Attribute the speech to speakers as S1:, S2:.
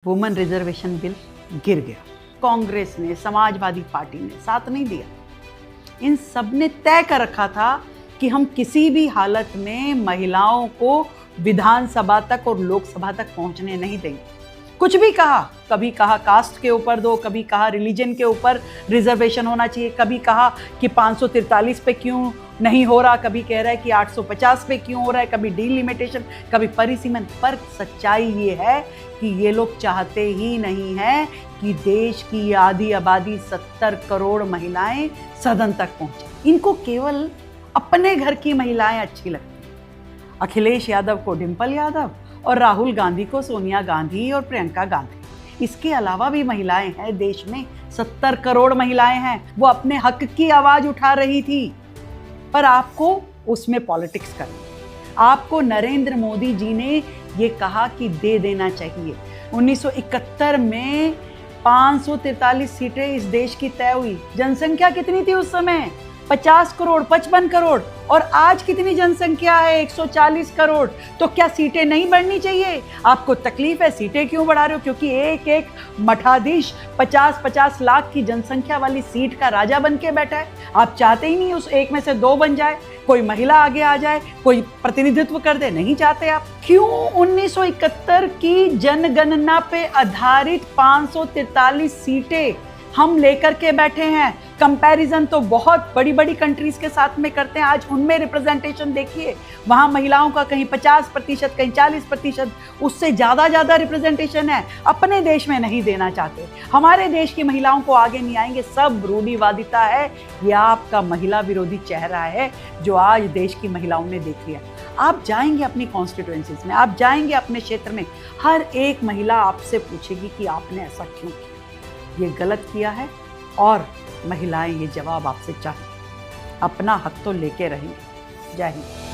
S1: Women reservation bill गिर गया। कांग्रेस ने, समाजवादी पार्टी ने साथ नहीं दिया। इन सब ने तय कर रखा था कि हम किसी भी हालत में महिलाओं को विधानसभा तक और लोकसभा तक पहुंचने नहीं देंगे। कुछ भी कहा, कभी कहा कास्ट के ऊपर दो, कभी कहा रिलीजन के ऊपर रिजर्वेशन होना चाहिए, कभी कहा कि 543 पे क्यों नहीं हो रहा, कभी कह रहा है कि 850 पे क्यों हो रहा है, कभी डिलिमिटेशन, कभी परिसीमन। पर सच्चाई ये है कि ये लोग चाहते ही नहीं है कि देश की आधी आबादी 70 करोड़ महिलाएं सदन तक पहुंचे। इनको केवल अपने घर की महिलाएं अच्छी लगती हैं। अखिलेश यादव को डिंपल यादव और राहुल गांधी को सोनिया गांधी और प्रियंका गांधी। इसके अलावा भी महिलाएं हैं देश में, 70 करोड़ महिलाएं हैं। वो अपने हक की आवाज उठा रही थी, पर आपको उसमें पॉलिटिक्स करनी। आपको नरेंद्र मोदी जी ने ये कहा कि दे देना चाहिए। 1971 में 543 सीटें इस देश की तय हुई। जनसंख्या कितनी थी उस समय? 50 करोड़, 55 करोड़। और आज कितनी जनसंख्या है? 140 करोड़। तो क्या सीटें नहीं बढ़नी चाहिए? आपको तकलीफ है सीटें क्यों बढ़ा रहे हो? क्योंकि एक एक मठाधीश 50-50 लाख की जनसंख्या वाली सीट का राजा बन के बैठा है। आप चाहते ही नहीं उस एक में से दो बन जाए, कोई महिला आगे आ जाए, कोई प्रतिनिधित्व कर दे। नहीं चाहते आप। क्यों 1971 की जनगणना पे आधारित 543 सीटें हम लेकर के बैठे हैं? कंपैरिजन तो बहुत बड़ी बड़ी कंट्रीज के साथ में करते हैं। आज उनमें रिप्रेजेंटेशन देखिए, वहां महिलाओं का कहीं 50%, कहीं 40%, उससे ज्यादा रिप्रेजेंटेशन है। अपने देश में नहीं देना चाहते। हमारे देश की महिलाओं को आगे नहीं आएंगे। सब रूढ़िवादिता है। यह आपका महिला विरोधी चेहरा है जो आज देश की महिलाओं ने देख लिया। आप जाएंगे अपनी कॉन्स्टिट्यूएंसीज में, आप जाएंगे अपने क्षेत्र में, हर एक महिला आपसे पूछेगी कि आपने ऐसा क्यों किया, ये गलत किया है। और महिलाएं ये जवाब आपसे चाहिए। अपना हक तो लेके रहेंगे। जय हिंद।